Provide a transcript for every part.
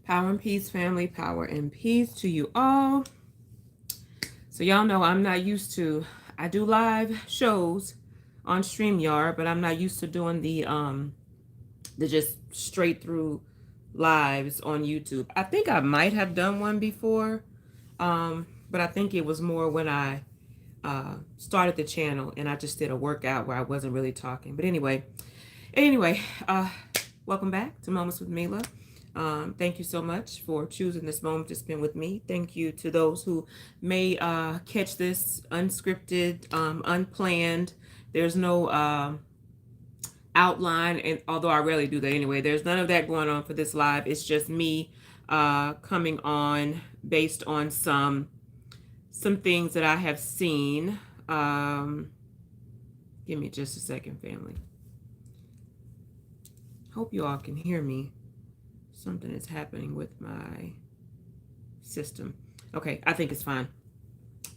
Power and peace, family. Power and peace to you all. So y'all know I'm not used to. I do live shows on StreamYard, but I'm not used to doing the just straight through lives on YouTube. I think I might have done one before, but I think it was more when I started the channel and I just did a workout where I wasn't really talking. But anyway, welcome back to Moments with Mila. Thank you so much for choosing this moment to spend with me. Thank you to those who may catch this unscripted, unplanned. There's no outline, and although I rarely do that anyway, there's none of that going on for this live. It's just me coming on based on some things that I have seen. Give me just a second, family. Hope you all can hear me. Something is happening with my system. Okay, I think it's fine.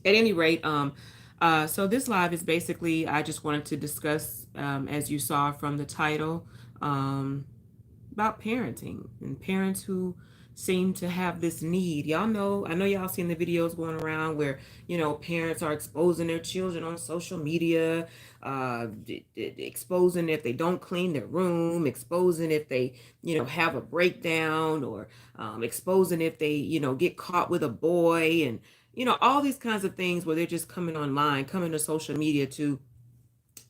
At any rate, so this live is basically, I just wanted to discuss, as you saw from the title, about parenting and parents who seem to have this need. Y'all know, I know y'all seen the videos going around where, you know, parents are exposing their children on social media, exposing if they don't clean their room, exposing if they, you know, have a breakdown, or exposing if they, you know, get caught with a boy, and, you know, all these kinds of things where they're just coming online, coming to social media to,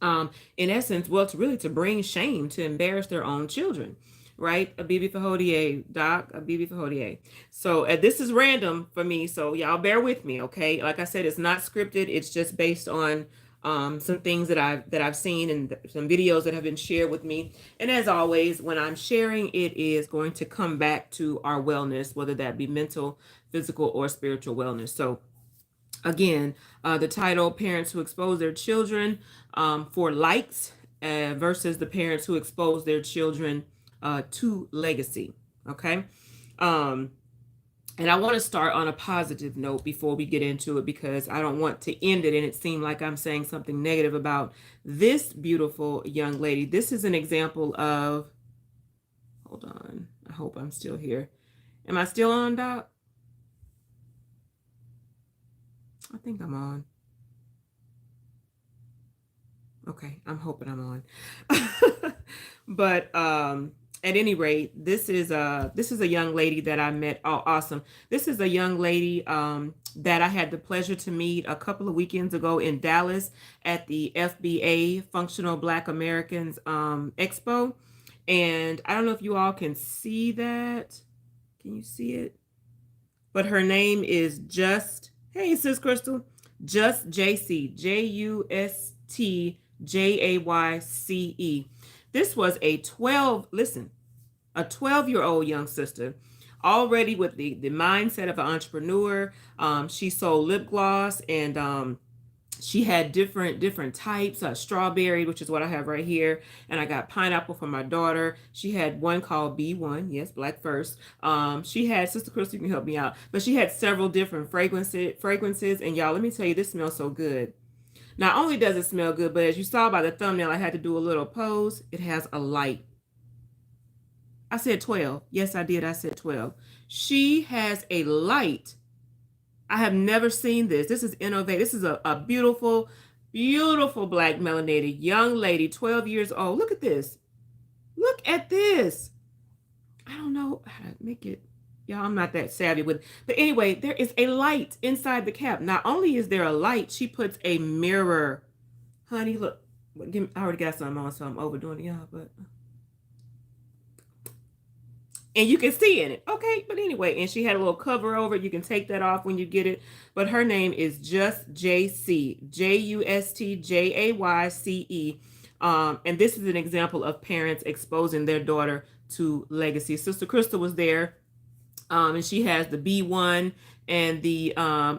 in essence, well, it's really to bring shame, to embarrass their own children. Right? Abibi Fahodier, Doc, Abibi Fahodier. So this is random for me, so y'all bear with me, okay? Like I said, it's not scripted. It's just based on some things that I've seen, and some videos that have been shared with me. And as always, when I'm sharing, it is going to come back to our wellness, whether that be mental, physical, or spiritual wellness. So again, the title, Parents Who Expose Their Children for Likes versus the parents who expose their children to legacy. Okay. And I want to start on a positive note before we get into it, because I don't want to end it and it seem like I'm saying something negative about this beautiful young lady. This is an example of, hold on, I hope I'm still here. Am I still on, Doc? I think I'm on. Okay, I'm hoping I'm on. But at any rate, this is a young lady that I met. Oh, awesome. This is a young lady that I had the pleasure to meet a couple of weekends ago in Dallas at the FBA, Functional Black Americans Expo. And I don't know if you all can see that. Can you see it? But her name is hey, Sis Crystal, Justjaycee, Justjaycee. This was a 12-year-old young sister, already with the mindset of an entrepreneur. She sold lip gloss, and she had different types, strawberry, which is what I have right here, and I got pineapple for my daughter. She had one called B1, yes, Black First. She had, Sister Crystal, you can help me out, but she had several different fragrances, and y'all, let me tell you, this smells so good. Not only does it smell good, but as you saw by the thumbnail, I had to do a little pose. It has a light. I said 12. Yes, I did. I said 12. She has a light. I have never seen this. This is innovative. This is a beautiful, beautiful black melanated young lady, 12 years old. Look at this. Look at this. I don't know how to make it. Y'all, I'm not that savvy with it. But anyway, there is a light inside the cap. Not only is there a light, she puts a mirror. Honey, look. I already got something on, so I'm overdoing it, y'all. But and you can see in it. Okay, but anyway, and she had a little cover over it. You can take that off when you get it. But her name is Justjaycee, Justjaycee. And this is an example of parents exposing their daughter to legacy. Sister Crystal was there. And she has the B1 and the,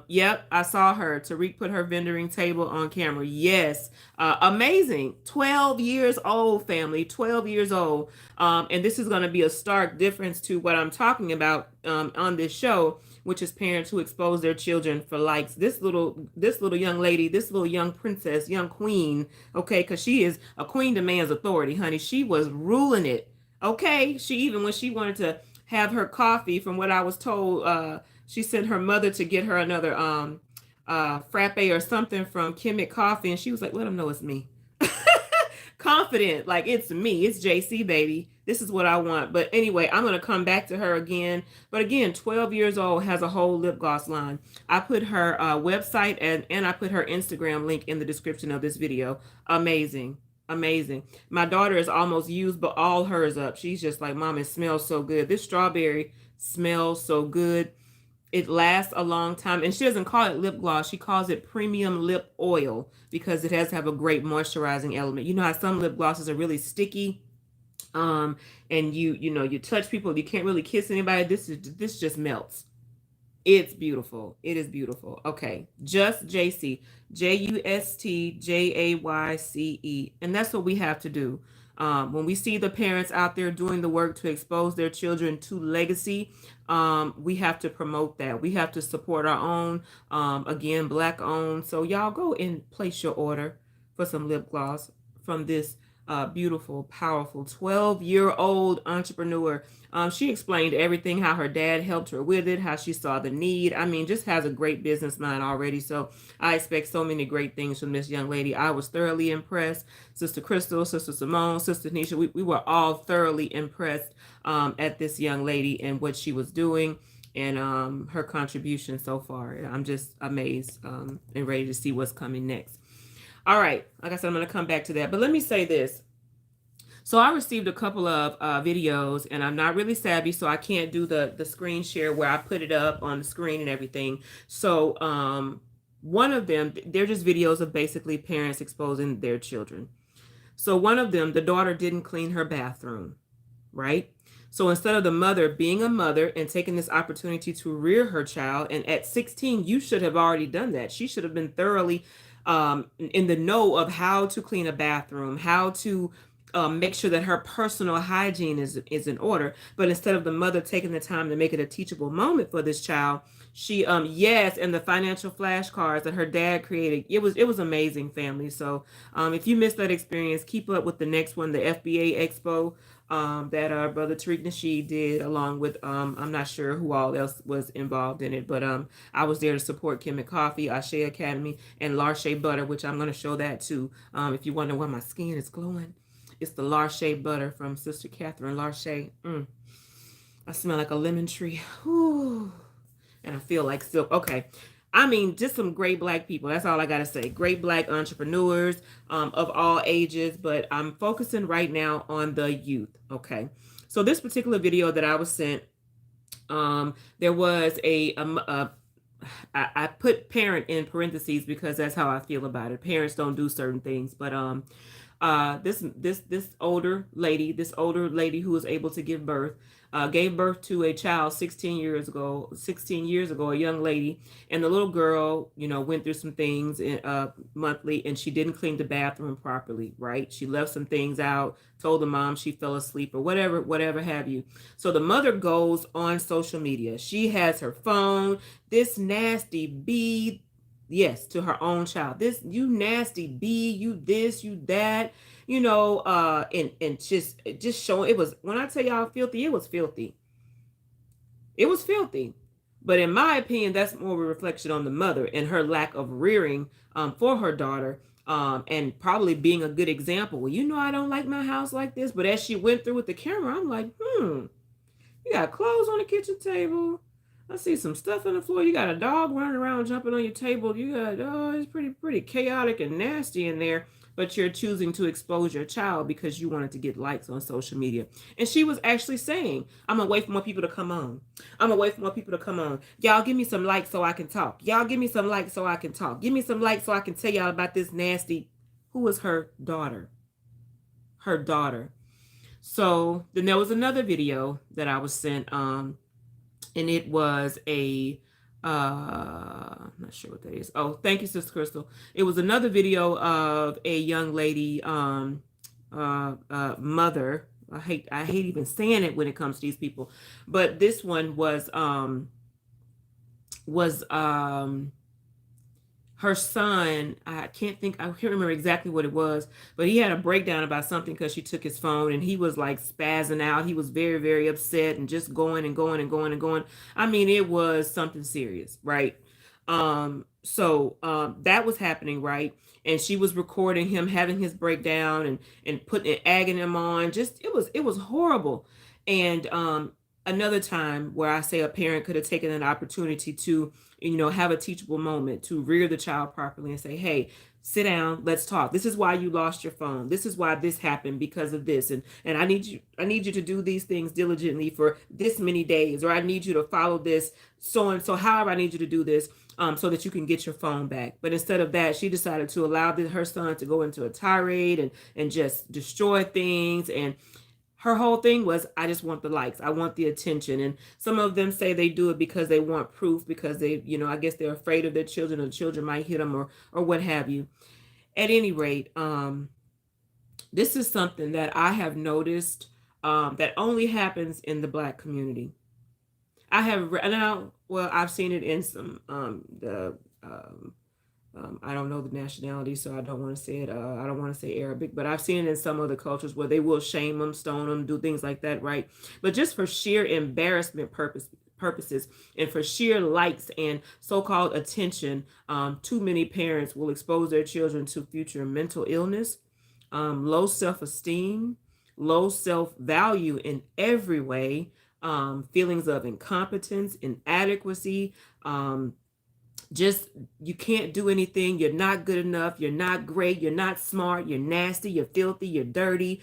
yep, I saw her. Tariq put her vendoring table on camera. Yes. Amazing. 12 years old, family, 12 years old. And this is going to be a stark difference to what I'm talking about on this show, which is parents who expose their children for likes. This little young lady, this little young princess, young queen, okay, because she is a queen demands authority, honey. She was ruling it. Okay. She, even when she wanted to have her coffee. From what I was told, she sent her mother to get her another frappe or something from Kemet Coffee, and she was like, "Let them know it's me." Confident, like it's me, it's JC, baby. This is what I want. But anyway, I'm gonna come back to her again. But again, 12 years old, has a whole lip gloss line. I put her website and I put her Instagram link in the description of this video. Amazing. Amazing. My daughter has almost used but all hers up. She's just like, Mom, it smells so good. This strawberry smells so good. It lasts a long time. And she doesn't call it lip gloss. She calls it premium lip oil because it has to have a great moisturizing element. You know how some lip glosses are really sticky. And you touch people, you can't really kiss anybody. This just melts. It's beautiful. It is beautiful. Okay. Justjaycee. Justjaycee. And that's what we have to do. When we see the parents out there doing the work to expose their children to legacy, we have to promote that. We have to support our own, again, Black owned. So y'all go and place your order for some lip gloss from this beautiful, powerful 12-year-old entrepreneur. She explained everything, how her dad helped her with it, how she saw the need. I mean, just has a great business mind already. So I expect so many great things from this young lady. I was thoroughly impressed. Sister Crystal, Sister Simone, Sister Nisha, we were all thoroughly impressed at this young lady and what she was doing and her contribution so far. I'm just amazed and ready to see what's coming next. All right, like I said, I'm going to come back to that. But let me say this. So I received a couple of videos, and I'm not really savvy, so I can't do the screen share where I put it up on the screen and everything. So one of them, they're just videos of basically parents exposing their children. So one of them, the daughter didn't clean her bathroom, right? So instead of the mother being a mother and taking this opportunity to rear her child, and at 16, you should have already done that. She should have been thoroughly in the know of how to clean a bathroom, how to make sure that her personal hygiene is in order. But instead of the mother taking the time to make it a teachable moment for this child, she yes, and the financial flashcards that her dad created, it was amazing, family. So if you missed that experience, keep up with the next one, the FBA Expo that our brother Tariq Nasheed did, along with I'm not sure who all else was involved in it, but I was there to support Kemet Coffee, Ashe Academy, and Larche Butter, which I'm going to show that too. If you wonder why my skin is glowing, it's the Larche Butter from Sister Catherine Larche. I smell like a lemon tree. Whew. And I feel like silk. Okay. I mean, just some great Black people. That's all I got to say. Great Black entrepreneurs of all ages. But I'm focusing right now on the youth. Okay. So this particular video that I was sent, there was I put parent in parentheses because that's how I feel about it. Parents don't do certain things. But this older lady who was able to give birth, gave birth to a child 16 years ago, a young lady, and the little girl, went through some things monthly, and she didn't clean the bathroom properly, right? She left some things out, told the mom she fell asleep or whatever have you. So the mother goes on social media. She has her phone, this nasty bee, yes, to her own child. This, you nasty bee, you this, you that, and just showing. It was, when I tell y'all filthy, it was filthy. It was filthy. But in my opinion, that's more of a reflection on the mother and her lack of rearing for her daughter, and probably being a good example. Well, I don't like my house like this. But as she went through with the camera, I'm like, you got clothes on the kitchen table. I see some stuff on the floor. You got a dog running around jumping on your table. You got, it's pretty chaotic and nasty in there. But you're choosing to expose your child because you wanted to get likes on social media. And she was actually saying, I'm going to wait for more people to come on. I'm going to wait for more people to come on. Y'all give me some likes so I can talk. Y'all give me some likes so I can talk. Give me some likes so I can tell y'all about this nasty. Who was her daughter? Her daughter. So then there was another video that I was sent, and it was I'm not sure what that is. Oh, thank you, Sister Crystal. It was another video of a young lady, mother. I hate even saying it when it comes to these people, but this one was her son, I can't remember exactly what it was, but he had a breakdown about something because she took his phone, and he was like spazzing out. He was very, very upset and just going and going and going and going. I mean, it was something serious, right? That was happening, right? And she was recording him having his breakdown and putting egging him on. Just it was horrible. And another time where I say a parent could have taken an opportunity to, have a teachable moment to rear the child properly and say, hey, sit down, let's talk. This is why you lost your phone. This is why this happened, because of this. And I need you to do these things diligently for this many days, or I need you to follow this so and so, however I need you to do this, so that you can get your phone back. But instead of that, she decided to allow her son to go into a tirade and just destroy things. And her whole thing was, I just want the likes, I want the attention. And some of them say they do it because they want proof, because they, I guess they're afraid of their children, or the children might hit them, or what have you. At any rate, this is something that I have noticed, that only happens in the Black community. I've seen it in some the I don't know the nationality, so I don't want to say it. I don't want to say Arabic, but I've seen it in some other cultures where they will shame them, stone them, do things like that, right? But just for sheer embarrassment purposes, and for sheer likes and so-called attention, too many parents will expose their children to future mental illness, low self-esteem, low self-value in every way, feelings of incompetence, inadequacy, just you can't do anything, you're not good enough, you're not great, you're not smart, you're nasty, you're filthy, you're dirty,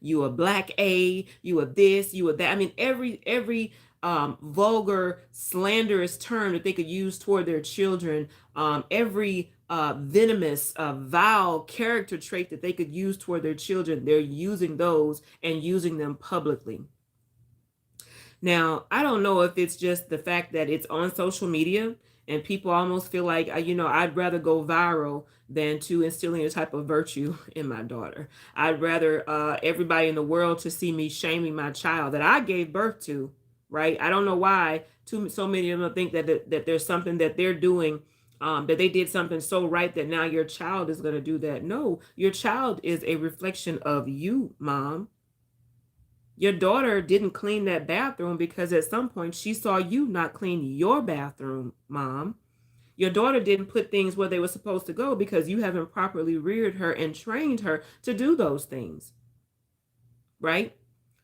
you a black A, you a this, you a that. I mean, every vulgar, slanderous term that they could use toward their children, every venomous, vile character trait that they could use toward their children, they're using those and using them publicly. Now, I don't know if it's just the fact that it's on social media and people almost feel like, I'd rather go viral than to instilling a type of virtue in my daughter. I'd rather everybody in the world to see me shaming my child that I gave birth to, right? I don't know why so many of them think that there's something that they're doing, that they did something so right that now your child is going to do that. No, your child is a reflection of you, mom. Your daughter didn't clean that bathroom because at some point she saw you not clean your bathroom, mom. Your daughter didn't put things where they were supposed to go because you haven't properly reared her and trained her to do those things, right?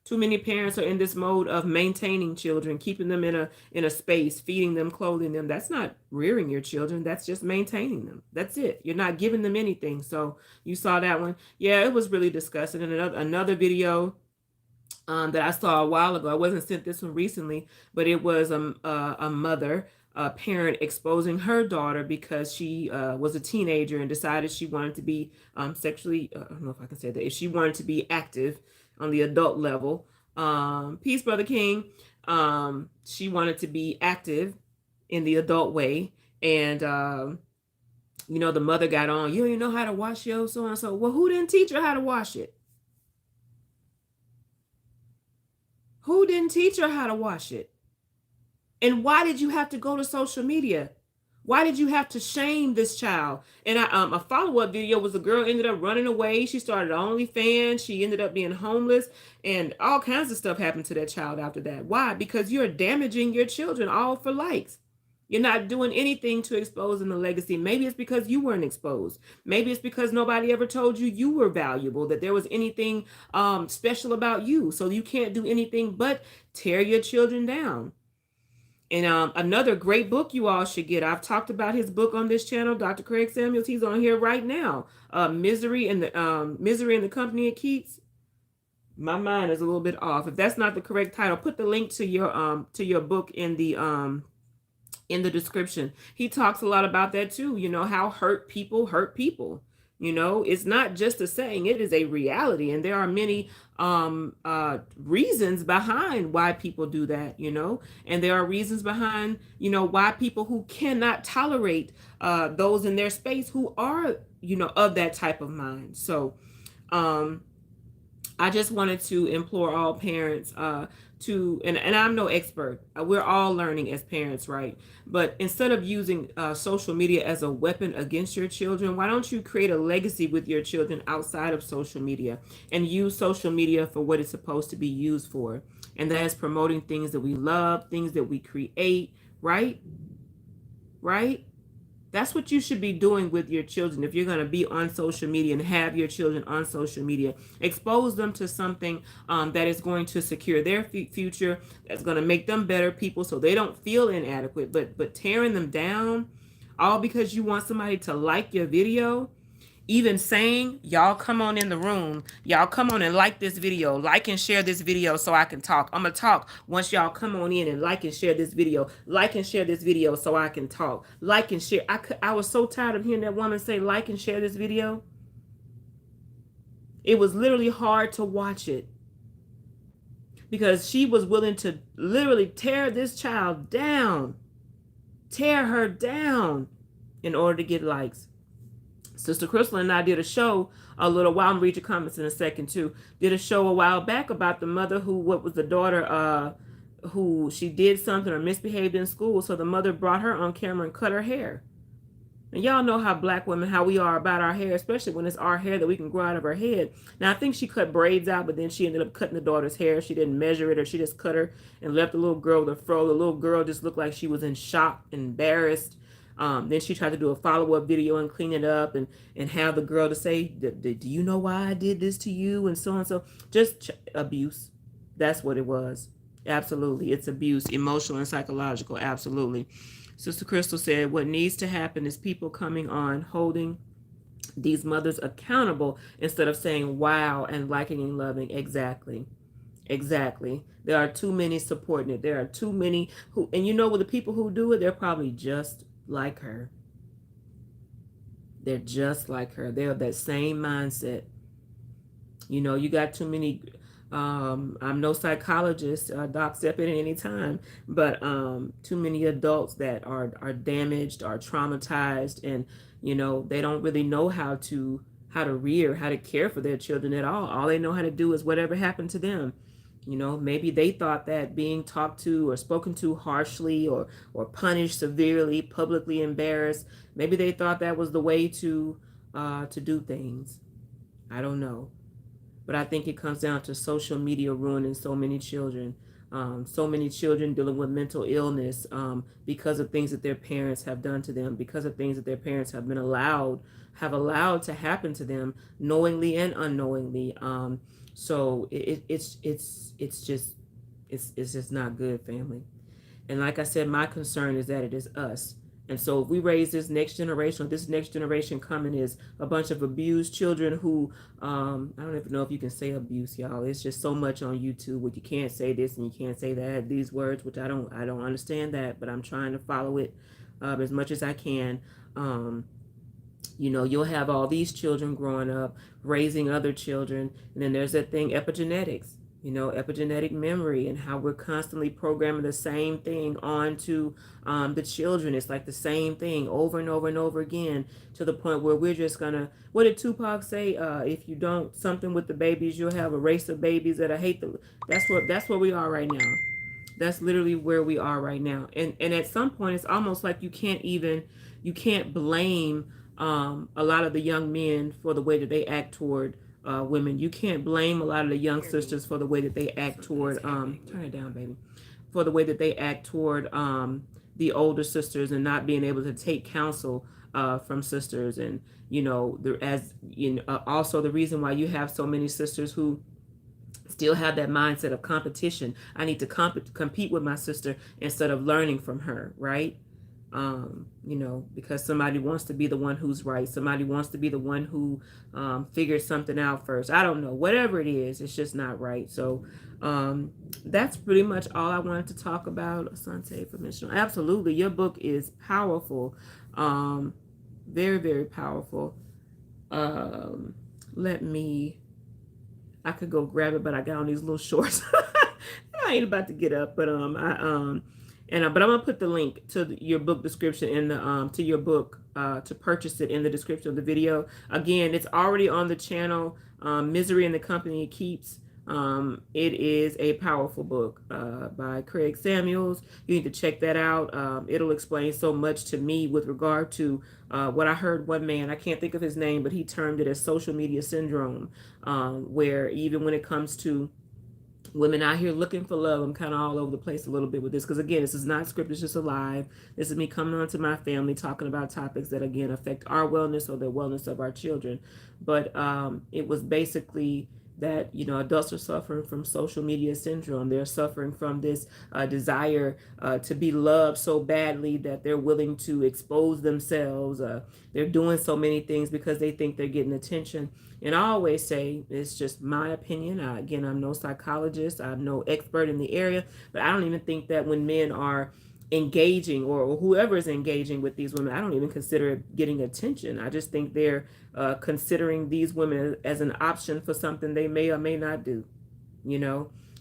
Too many parents are in this mode of maintaining children, keeping them in a space, feeding them, clothing them. That's not rearing your children. That's just maintaining them. That's it. You're not giving them anything. So you saw that one. Yeah, it was really disgusting. And another video that I saw a while ago. I wasn't sent this one recently, but it was a mother, a parent exposing her daughter because she was a teenager and decided she wanted to be sexually, I don't know if I can say that, if she wanted to be active on the adult level. Peace, Brother King. She wanted to be active in the adult way. And, the mother got on, you don't even know how to wash your so-and-so. Well, who didn't teach her how to wash it? Who didn't teach her how to wash it? And why did you have to go to social media? Why did you have to shame this child? And a follow-up video was a girl ended up running away. She started OnlyFans. She ended up being homeless, and all kinds of stuff happened to that child after that. Why? Because you're damaging your children all for likes. You're not doing anything to expose them the legacy. Maybe it's because you weren't exposed. Maybe it's because nobody ever told you you were valuable, that there was anything special about you. So you can't do anything but tear your children down. And another great book you all should get. I've talked about his book on this channel, Dr. Craig Samuels. He's on here right now. Misery and the Company it Keeps. My mind is a little bit off. If that's not the correct title, put the link to your book in the description. He talks a lot about that too. How hurt people hurt people. It's not just a saying, it is a reality. And there are many reasons behind why people do that, and there are reasons behind, why people who cannot tolerate those in their space who are, of that type of mind. So I just wanted to implore all parents and I'm no expert. We're all learning as parents, right? But instead of using social media as a weapon against your children, why don't you create a legacy with your children outside of social media and use social media for what it's supposed to be used for? And that is promoting things that we love, things that we create, right? Right? That's what you should be doing with your children. If you're going to be on social media and have your children on social media, expose them to something that is going to secure their future, that's going to make them better people so they don't feel inadequate. But tearing them down, all because you want somebody to like your video, even saying, y'all come on in the room, y'all come on and like this video, like and share this video so I can talk. I'm gonna talk once y'all come on in and like and share this video, like and share this video so I can talk, like and share. I was so tired of hearing that woman say like and share this video. It was literally hard to watch it because she was willing to literally tear this child down, tear her down in order to get likes. Sister Crystal and I did a show a little while. I'm read your comments in a second too. Did a show a while back about the mother who, what was the daughter, who she did something or misbehaved in school. So the mother brought her on camera and cut her hair. And y'all know how black women, how we are about our hair, especially when it's our hair that we can grow out of our head. Now, I think she cut braids out, but then she ended up cutting the daughter's hair. She didn't measure it, or she just cut her and left the little girl with a fro. The little girl just looked like she was in shock, embarrassed. Then she tried to do a follow-up video and clean it up and have the girl to say, do you know why I did this to you? And so on. So just abuse. That's what it was. Absolutely. It's abuse, emotional and psychological. Absolutely. Sister Crystal said, what needs to happen is people coming on, holding these mothers accountable instead of saying wow and liking and loving. Exactly. Exactly. There are too many supporting it. There are too many who, and you know what, the people who do it, they're probably just like her. They're just like her. They're that same mindset. You know, you got too many. I'm no psychologist, Doc, step in at any time, but too many adults that are damaged, are traumatized, and you know they don't really know how to rear, how to care for their children at all. All they know how to do is whatever happened to them. You know, maybe they thought that being talked to or spoken to harshly or punished severely, publicly embarrassed, maybe they thought that was the way to do things. I don't know. But I think it comes down to social media ruining so many children. So many children dealing with mental illness because of things that their parents have done to them, because of things that their parents have allowed to happen to them, knowingly and unknowingly. So it's just not good, family. And like I said, my concern is that it is us. And so if we raise this next generation coming is a bunch of abused children who, I don't even know if you can say abuse, y'all. It's just so much on YouTube where you can't say this and you can't say that, these words, which I don't understand that, but I'm trying to follow it as much as I can. You know, you'll have all these children growing up, raising other children. And then there's that thing, epigenetics. You know, epigenetic memory and how we're constantly programming the same thing onto the children. It's like the same thing over and over and over again to the point where we're just gonna, what did Tupac say? If you don't something with the babies, you'll have a race of babies that I hate them. That's where we are right now. That's literally where we are right now. And at some point, it's almost like you can't blame a lot of the young men for the way that they act toward women. You can't blame a lot of the young sisters for the way that they act toward turn it down, baby, for the way that they act toward the older sisters and not being able to take counsel from sisters. And you know, also the reason why you have so many sisters who still have that mindset of competition. I need to compete with my sister instead of learning from her, right? You know, because somebody wants to be the one who's right. Somebody wants to be the one who figures something out first. I don't know. Whatever it is, it's just not right. So that's pretty much all I wanted to talk about. Asante for missional. Absolutely. Your book is powerful. Very, very powerful. I could go grab it, but I got on these little shorts. I ain't about to get up, but but I'm gonna put the link to your book description in the to your book to purchase it in the description of the video. Again, it's already on the channel. Misery and the Company It Keeps. It is a powerful book by Craig Samuels. You need to check that out. It'll explain so much to me with regard to what I heard one man, I can't think of his name, but he termed it as social media syndrome, where even when it comes to women out here looking for love, I'm kind of all over the place a little bit with this because, again, this is not scripted, it's just alive. This is me coming on to my family talking about topics that, again, affect our wellness or the wellness of our children. But it was basically that, adults are suffering from social media syndrome. They're suffering from this desire to be loved so badly that they're willing to expose themselves. They're doing so many things because they think they're getting attention. And I always say, it's just my opinion. Again, I'm no psychologist, I'm no expert in the area, but I don't even think that when men are engaging or whoever is engaging with these women, I don't even consider it getting attention. I just think they're considering these women as an option for something they may or may not do.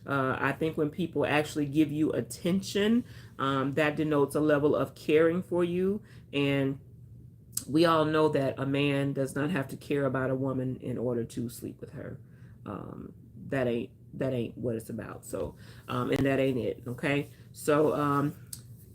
I think when people actually give you attention, that denotes a level of caring for you. And we all know that a man does not have to care about a woman in order to sleep with her. Um, that ain't what it's about. So, and that ain't it. Okay. So,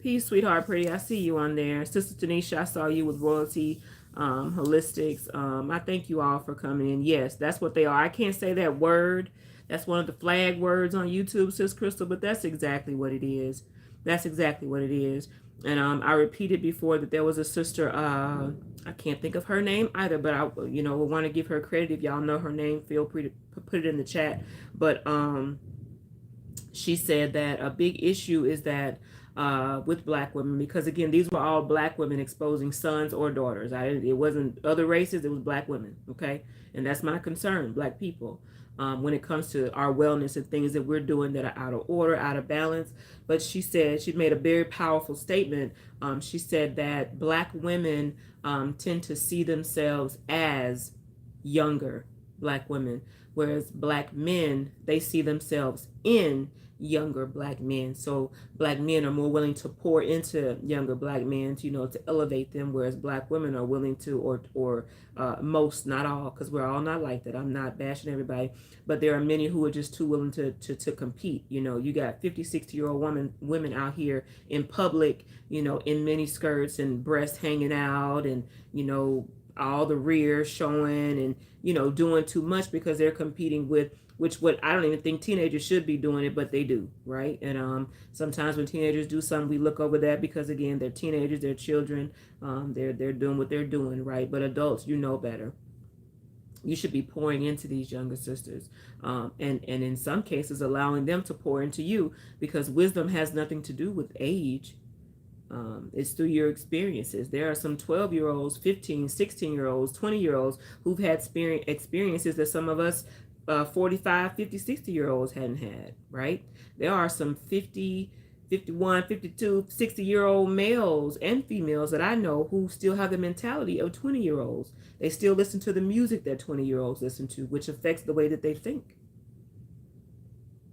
peace, sweetheart, pretty. I see you on there, Sister Tanisha. I saw you with Royalty Holistics. I thank you all for coming in. Yes, that's what they are. I can't say that word. That's one of the flag words on YouTube, Sis Crystal, but that's exactly what it is. That's exactly what it is. And I repeated before that there was a sister, I can't think of her name either, but I, would want to give her credit. If y'all know her name, feel free to put it in the chat. But she said that a big issue is that with black women, because again, these were all black women exposing sons or daughters. It wasn't other races, it was black women. Okay. And that's my concern, black people. When it comes to our wellness and things that we're doing that are out of order, out of balance. But she said, she made a very powerful statement. She said that black women tend to see themselves as younger black women, whereas black men, they see themselves in younger black men. So black men are more willing to pour into younger black men to elevate them, whereas black women are willing to, or most, not all, because we're all not like that. I'm not bashing everybody, but there are many who are just too willing to compete. You got 50, 60-year-old women out here in public, in mini skirts and breasts hanging out, and all the rear showing, and doing too much because they're competing with, which what I don't even think teenagers should be doing it, but they do, right? And sometimes when teenagers do something, we look over that because, again, they're teenagers, they're children, they're doing what they're doing, right? But adults, you know better. You should be pouring into these younger sisters, and in some cases allowing them to pour into you, because wisdom has nothing to do with age. It's through your experiences. There are some 12-year-olds, 15, 16-year-olds, 20-year-olds who've had experiences that some of us 45, 50, 60-year-olds hadn't had, right? There are some 50, 51, 52, 60-year-old males and females that I know who still have the mentality of 20-year-olds. They still listen to the music that 20-year-olds listen to, which affects the way that they think.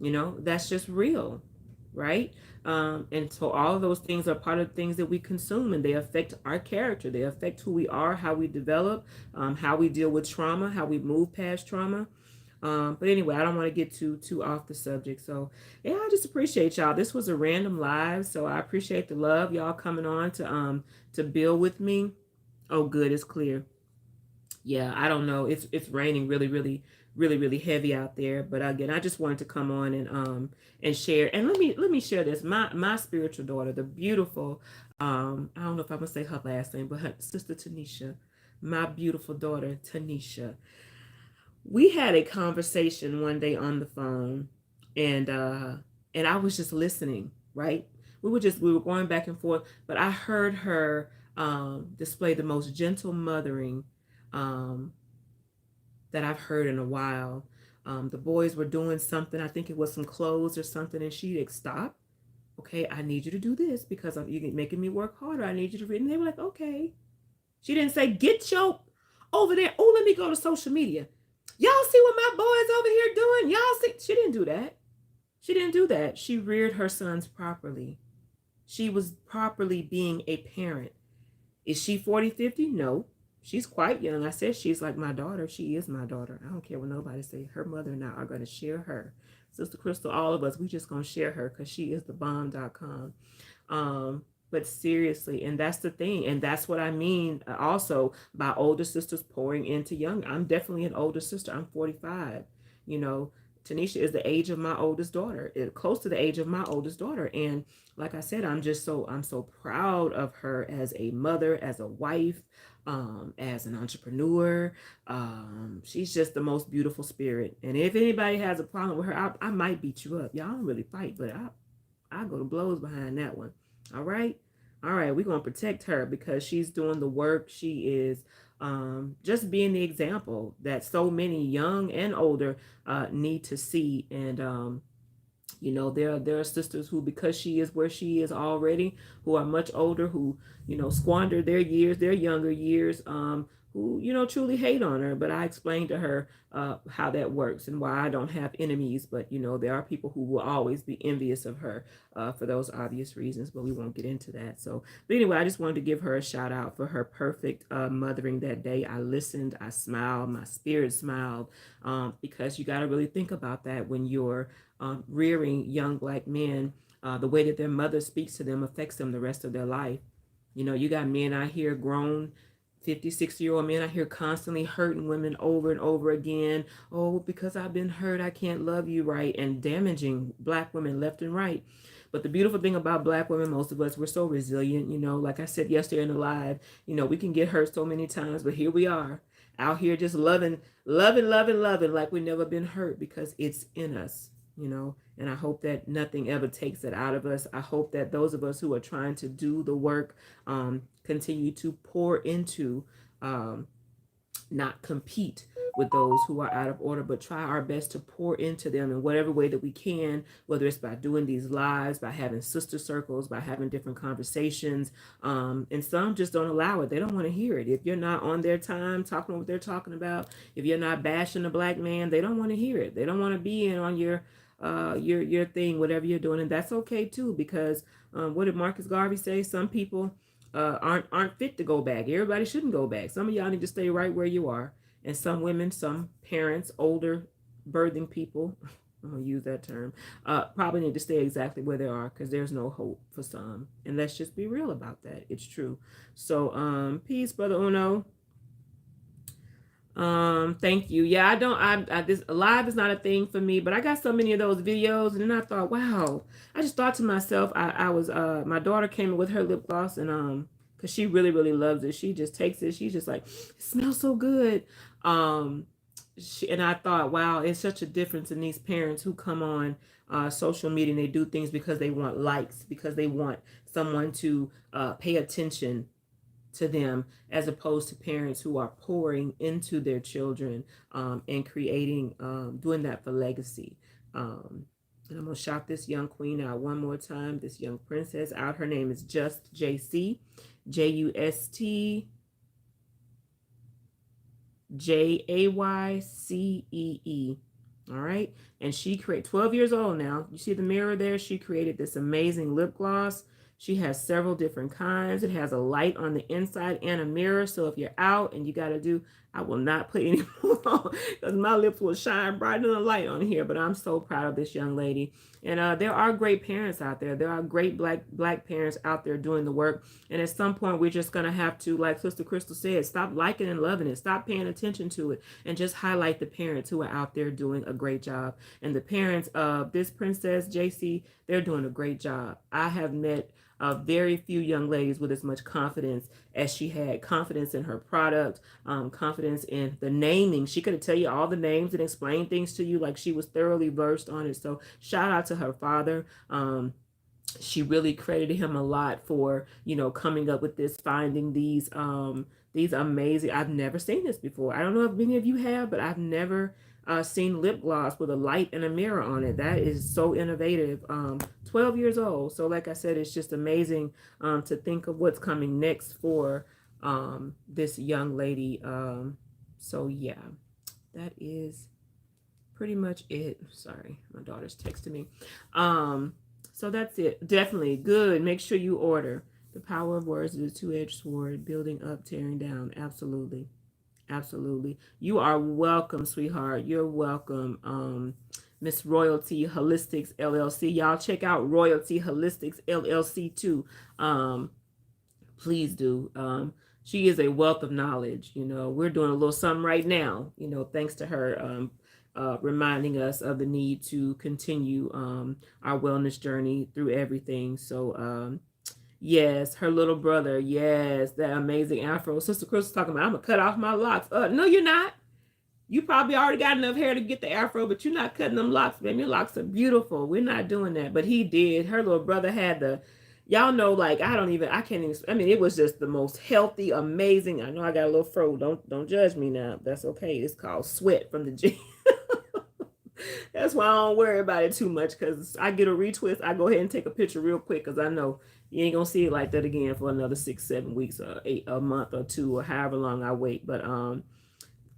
That's just real, right? And so all of those things are part of the things that we consume, and they affect our character. They affect who we are, how we develop, how we deal with trauma, how we move past trauma. But anyway, I don't want to get too off the subject. So yeah, I just appreciate y'all. This was a random live, so I appreciate the love, y'all coming on to build with me. Oh, good, it's clear. Yeah, I don't know. It's raining really, really, really, really heavy out there. But again, I just wanted to come on and share. And let me share this. My spiritual daughter, the beautiful, I don't know if I'm gonna say her last name, but her sister Tanisha, my beautiful daughter Tanisha. We had a conversation one day on the phone, and I was just listening, right? We were going back and forth, but I heard her display the most gentle mothering um, that I've heard in a while. The boys were doing something, I think it was some clothes or something, and she stopped. Okay, I need you to do this because you're making me work harder. I need you to read. And they were like, okay. She didn't say, get your over there. Oh, let me go to social media. Y'all see what my boy's over here doing? Y'all see? She didn't do that. She didn't do that. She reared her sons properly. She was properly being a parent. Is she 40, 50? No. She's quite young. I said she's like my daughter. She is my daughter. I don't care what nobody say. Her mother and I are going to share her. Sister Crystal, all of us, we just going to share her because she is the bomb.com. But seriously, and that's the thing. And that's what I mean also by older sisters pouring into young. I'm definitely an older sister. I'm 45. You know, Tanisha is the age of my oldest daughter, close to the age of my oldest daughter. And like I said, I'm so proud of her as a mother, as a wife, as an entrepreneur. She's just the most beautiful spirit. And if anybody has a problem with her, I might beat you up. Y'all don't really fight, but I go to blows behind that one. All right. All right. We're going to protect her because she's doing the work. She is just being the example that so many young and older need to see. And you know, there are sisters who, because she is where she is already, who are much older, who, you know, squander their years, their younger years, who, you know, truly hate on her. But I explained to her how that works and why I don't have enemies. But, you know, there are people who will always be envious of her for those obvious reasons, but we won't get into that. So, but anyway, I just wanted to give her a shout out for her perfect mothering that day. I listened, I smiled, my spirit smiled, because you got to really think about that when you're rearing young black men. The way that their mother speaks to them affects them the rest of their life. You know, you got men out here, grown 50, 60-year-old men out here constantly hurting women over and over again. Oh, because I've been hurt, I can't love you right, and damaging black women left and right. But the beautiful thing about black women, most of us, we're so resilient. You know, like I said yesterday in the live, you know, we can get hurt so many times, but here we are out here just loving, loving, loving, loving like we've never been hurt because it's in us, you know. And I hope that nothing ever takes it out of us. I hope that those of us who are trying to do the work continue to pour into, not compete with those who are out of order, but try our best to pour into them in whatever way that we can, whether it's by doing these lives, by having sister circles, by having different conversations. And some just don't allow it. They don't want to hear it. If you're not on their time talking what they're talking about, if you're not bashing a black man, they don't want to hear it. They don't want to be in on your thing, whatever you're doing. And that's okay too, because what did Marcus Garvey say? Some people aren't fit to go back. Everybody shouldn't go back. Some of y'all need to stay right where you are. And some women, some parents, older birthing people, I'm gonna use that term, probably need to stay exactly where they are because there's no hope for some. And let's just be real about that. It's true. So peace, brother Uno. Thank you. Yeah, I this live is not a thing for me, but I got so many of those videos, and then I thought, wow. I just thought to myself, I was my daughter came in with her lip gloss, and because she really, really loves it. She just takes it, she's just like, it smells so good. And I thought, wow, it's such a difference in these parents who come on social media and they do things because they want likes, because they want someone to pay attention to them, as opposed to parents who are pouring into their children and creating, doing that for legacy. And I'm going to shout this young queen out one more time, this young princess out. Her name is Justjaycee, Justjaycee. All right. And she created, 12 years old now. You see the mirror there? She created this amazing lip gloss. She has several different kinds. It has a light on the inside and a mirror. So if you're out and you got to do, I will not put any more on because my lips will shine brighter than a light on here. But I'm so proud of this young lady. And there are great parents out there. There are great black parents out there doing the work. And at some point, we're just going to have to, like Sister Crystal said, stop liking and loving it. Stop paying attention to it. And just highlight the parents who are out there doing a great job. And the parents of this Princess JC, they're doing a great job. I have met very few young ladies with as much confidence as she had. Confidence in her product, confidence in the naming. She could tell you all the names and explain things to you like she was thoroughly versed on it. So shout out to her father. She really credited him a lot for, you know, coming up with this, finding these amazing, I've never seen this before. I don't know if many of you have, but I've never seen lip gloss with a light and a mirror on it. That is so innovative. 12 years old. So like I said, it's just amazing to think of what's coming next for this young lady. So yeah, that is pretty much it. Sorry, my daughter's texting me. So that's it. Definitely good. Make sure you order. The power of words is a two-edged sword, building up, tearing down. Absolutely. Absolutely. You are welcome, sweetheart. You're welcome. Miss Royalty Holistics LLC. Y'all check out Royalty Holistics LLC too. Please do. She is a wealth of knowledge. You know, we're doing a little something right now, you know, thanks to her reminding us of the need to continue our wellness journey through everything. So, yes, her little brother, yes, that amazing afro. Sister Chris was talking about, I'm going to cut off my locks. No, you're not. You probably already got enough hair to get the afro, but you're not cutting them locks, baby. Your locks are beautiful. We're not doing that. But he did. Her little brother had the, y'all know, like, I can't even, I mean, it was just the most healthy, amazing. I know I got a little fro. Don't judge me now. That's okay. It's called sweat from the gym. That's why I don't worry about it too much, because I get a retwist. I go ahead and take a picture real quick, because I know you ain't going to see it like that again for another 6-7 weeks or a month or two or however long I wait. But,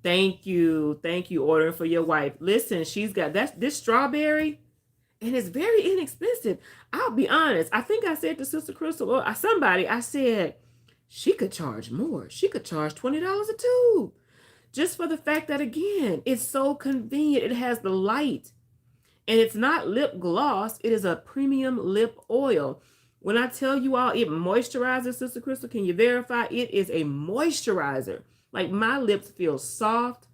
thank you. Thank you, ordering for your wife. Listen, she's got this strawberry, and it's very inexpensive. I'll be honest. I think I said to Sister Crystal or somebody, I said she could charge more. She could charge $20 a tube. Just for the fact that, again, it's so convenient. It has the light. And it's not lip gloss. It is a premium lip oil. When I tell you all it moisturizes, Sister Crystal, can you verify? It is a moisturizer. Like, my lips feel soft.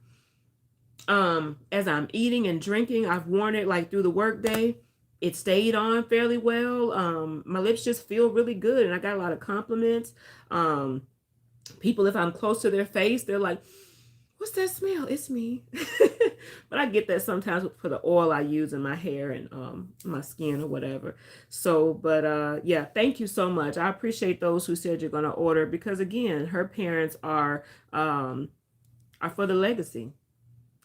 As I'm eating and drinking, I've worn it like through the workday. It stayed on fairly well. My lips just feel really good, and I got a lot of compliments. People, if I'm close to their face, they're like, what's that smell? It's me. But I get that sometimes for the oil I use in my hair and my skin or whatever. So, but yeah, thank you so much. I appreciate those who said you're going to order, because again, her parents are for the legacy,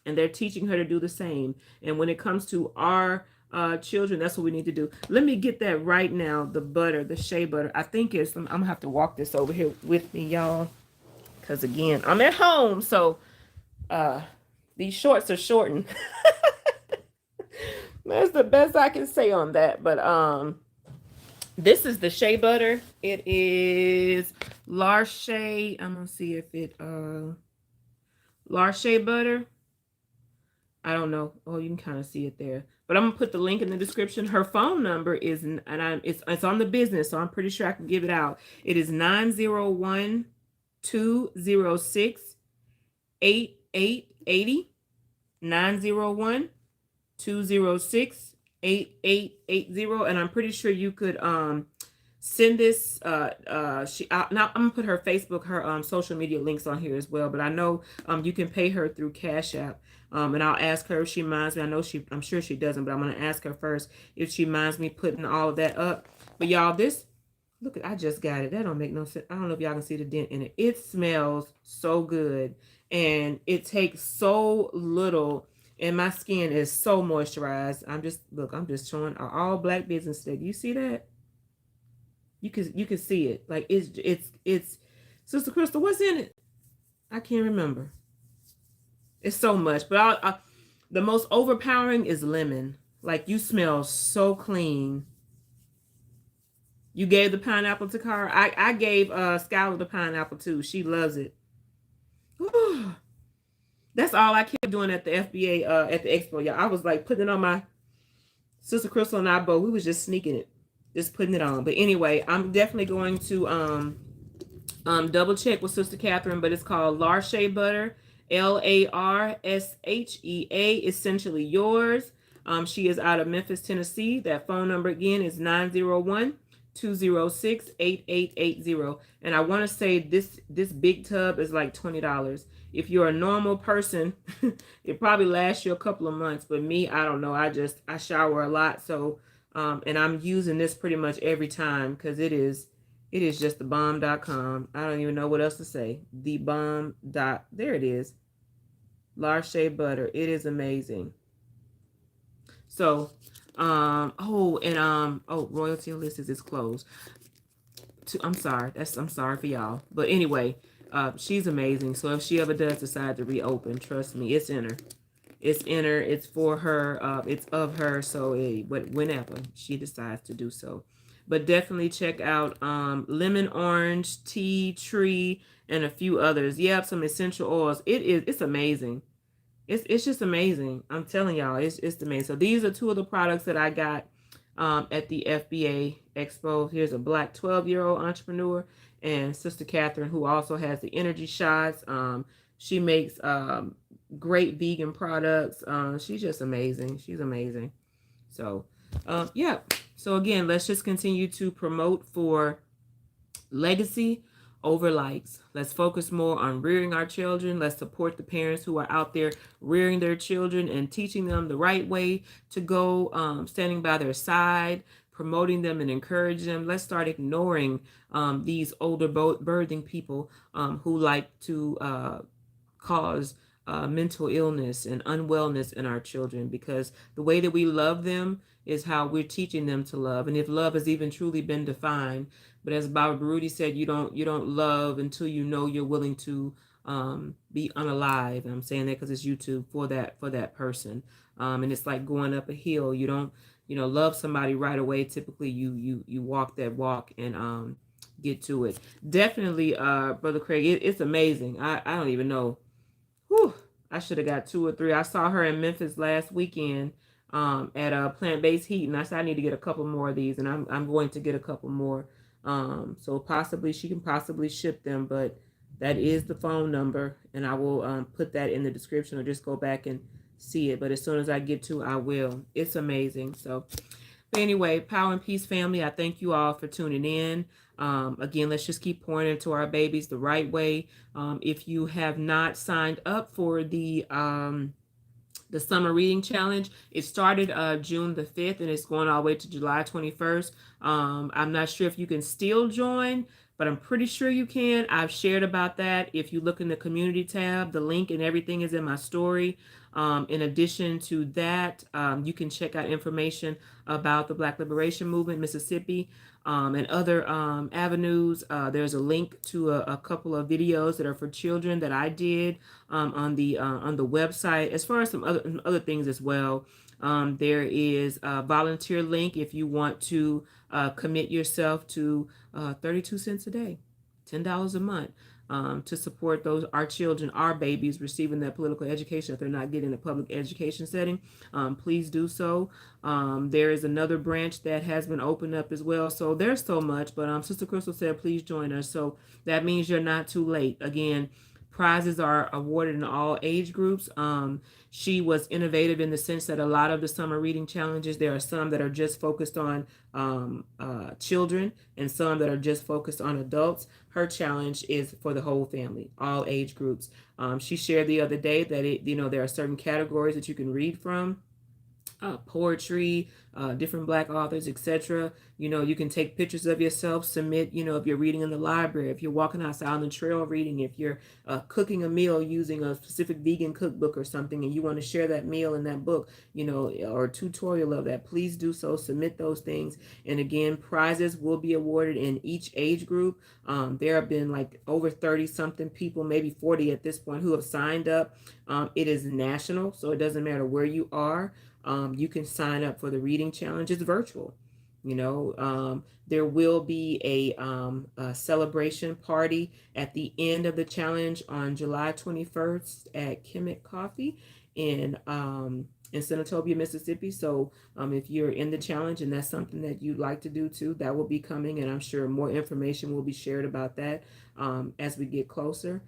and they're teaching her to do the same. And when it comes to our children, that's what we need to do. Let me get that right now. The butter, the shea butter. I think it's, I'm gonna have to walk this over here with me, y'all, because again, I'm at home, so these shorts are shortened. That's the best I can say on that. But this is the shea butter. It is Larche. I'm gonna see if it Larche butter. I don't know. Oh, you can kind of see it there. But I'm gonna put the link in the description. Her phone number is, and it's on the business, so I'm pretty sure I can give it out. It is 901-206-8880. 901-206-8880. And I'm pretty sure you could send this now I'm gonna put her Facebook, her social media links on here as well, but I know you can pay her through Cash App. And I'll ask her if she minds me. I'm sure she doesn't, but I'm gonna ask her first if she minds me putting all of that up. But y'all, this, look, I just got it. That don't make no sense. I don't know if y'all can see the dent in it. It smells so good, and it takes so little, and my skin is so moisturized. I'm just showing all black business today. Do you see that? You can see it. Like, it's Sister Crystal, what's in it? I can't remember. It's so much, but the most overpowering is lemon. Like, you smell so clean. You gave the pineapple to Cara. I gave Skylar the pineapple too. She loves it. That's all I kept doing at the FBA at the expo, y'all. I was like putting it on my Sister Crystal and I both. We was just sneaking it, just putting it on. But anyway, I'm definitely going to double check with Sister Catherine. But it's called Larche butter. LARSHEA, essentially yours. She is out of Memphis, Tennessee. That phone number again is 901-206-8880. And I want to say this big tub is like $20. If you're a normal person, it probably lasts you a couple of months. But me, I don't know. I shower a lot, so and I'm using this pretty much every time, because it is just thebomb.com. I don't even know what else to say. There it is. Larche butter. It is amazing. So, Royalty Holistics is closed. I'm sorry. I'm sorry for y'all. But anyway, she's amazing. So if she ever does decide to reopen, trust me, it's in her. It's in her. It's for her. It's of her. So whenever she decides to do so. but definitely check out lemon orange, tea tree, and a few others. Yep, some essential oils. It's amazing. It's just amazing. I'm telling y'all, it's amazing. So these are two of the products that I got at the FBA Expo. Here's a black 12-year-old entrepreneur and Sister Catherine, who also has the energy shots. She makes great vegan products. She's just amazing. She's amazing. So, yeah. So again, let's just continue to promote for legacy over likes. Let's focus more on rearing our children. Let's support the parents who are out there rearing their children and teaching them the right way to go, standing by their side, promoting them and encouraging them. Let's start ignoring these older birthing people who like to cause mental illness and unwellness in our children, because the way that we love them is how we're teaching them to love. And if love has even truly been defined, but as Baba Baruti said, you don't love until you know you're willing to be unalive. And I'm saying that because it's YouTube for that person. And it's like going up a hill. You don't love somebody right away. Typically, you walk that walk and get to it. Definitely, Brother Craig, it's amazing. I don't even know. Whew, I should have got 2 or 3. I saw her in Memphis last weekend at a plant-based heat, and I said I need to get a couple more of these, and I'm going to get a couple more. So possibly she can possibly ship them, but that is the phone number, and I will put that in the description or just go back and see it. But as soon as I get to, I will. It's amazing. So, but anyway, Power and Peace family, I thank you all for tuning in. Again, let's just keep pouring into our babies the right way. If you have not signed up for the summer reading challenge, it started June the 5th and it's going all the way to July 21st. I'm not sure if you can still join, but I'm pretty sure you can. I've shared about that. If you look in the community tab, the link and everything is in my story. In addition to that, you can check out information about the Black Liberation Movement, Mississippi, and other avenues. There's a link to a couple of videos that are for children that I did on the website, as far as some other things as well. There is a volunteer link if you want to commit yourself to 32 cents a day, $10 a month. To support our children, our babies receiving that political education if they're not getting a public education setting. Please do so. There is another branch that has been opened up as well. So there's so much, but Sister Crystal said, please join us. So that means you're not too late. Again, prizes are awarded in all age groups. She was innovative in the sense that a lot of the summer reading challenges, there are some that are just focused on children and some that are just focused on adults. Her challenge is for the whole family, all age groups. She shared the other day that there are certain categories that you can read from. Poetry, different Black authors, etc. You can take pictures of yourself, submit, if you're reading in the library, if you're walking outside on the trail reading, if you're cooking a meal using a specific vegan cookbook or something, and you want to share that meal in that book, or a tutorial of that, please do so. Submit those things. And again, prizes will be awarded in each age group. There have been like over 30 something people, maybe 40 at this point, who have signed up. It is national, so it doesn't matter where you are. You can sign up for the reading challenge. It's virtual. There will be a celebration party at the end of the challenge on July 21st at Kemet Coffee in Senatobia, Mississippi. So if you're in the challenge and that's something that you'd like to do too, that will be coming, and I'm sure more information will be shared about that as we get closer.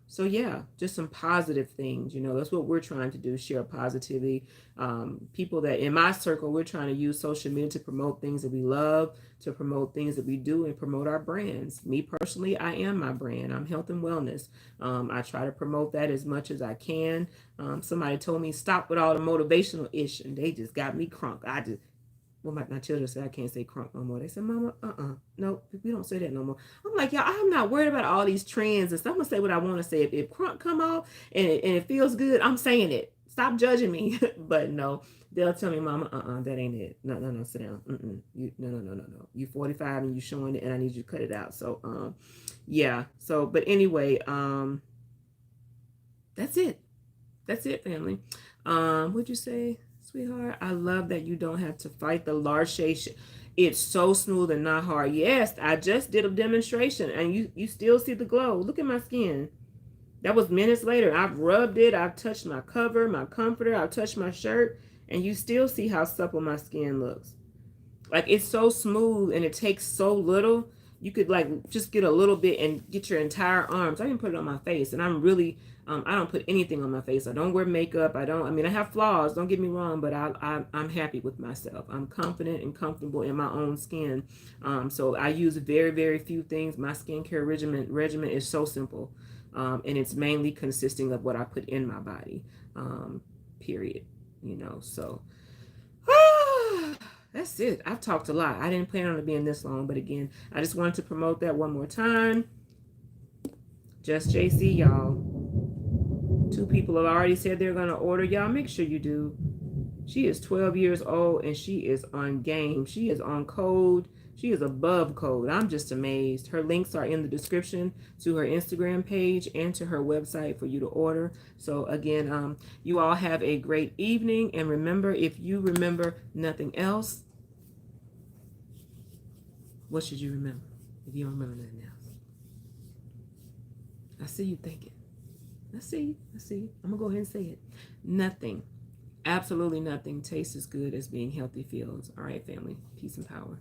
So yeah, just some positive things, that's what we're trying to do, share positivity. People that in my circle, we're trying to use social media to promote things that we love, to promote things that we do, and promote our brands. Me personally, I am my brand. I'm health and wellness. I try to promote that as much as I can. Somebody told me stop with all the motivational ish, and they just got me crunk. Well, my children say I can't say crunk no more. They said, Mama, no, we don't say that no more. I'm like, y'all, I'm not worried about all these trends and stuff. I'm gonna say what I want to say. If crunk come off and it feels good, I'm saying it. Stop judging me. But no, they'll tell me, Mama, that ain't it. No, sit down. No. You 45 and you showing it, and I need you to cut it out. So, yeah. So, but anyway, that's it. That's it, family. What'd you say? Sweetheart, I love that you don't have to fight the large shade. It's so smooth and not hard. Yes, I just did a demonstration and you still see the glow. Look at my skin. That was minutes later. I've rubbed it. I've touched my cover, my comforter. I've touched my shirt. And you still see how supple my skin looks. Like, it's so smooth and it takes so little. You could like just get a little bit and get your entire arms. I didn't put it on my face, and I'm really I don't put anything on my face. I don't wear makeup. I mean, I have flaws, don't get me wrong, but I'm happy with myself. I'm confident and comfortable in my own skin. So I use very, very few things. My skincare regimen is so simple, and it's mainly consisting of what I put in my body, period. So that's it. I've talked a lot. I didn't plan on it being this long, but again, I just wanted to promote that one more time. Justjaycee, y'all. 2 people have already said they're going to order. Y'all, make sure you do. She is 12 years old and she is on game. She is on code. She is above code. I'm just amazed. Her links are in the description to her Instagram page and to her website for you to order. So again, you all have a great evening. And remember, if you remember nothing else, what should you remember if you don't remember nothing else? I see you thinking. I see you. I'm going to go ahead and say it. Nothing, absolutely nothing tastes as good as being healthy feels. All right, family. Peace and power.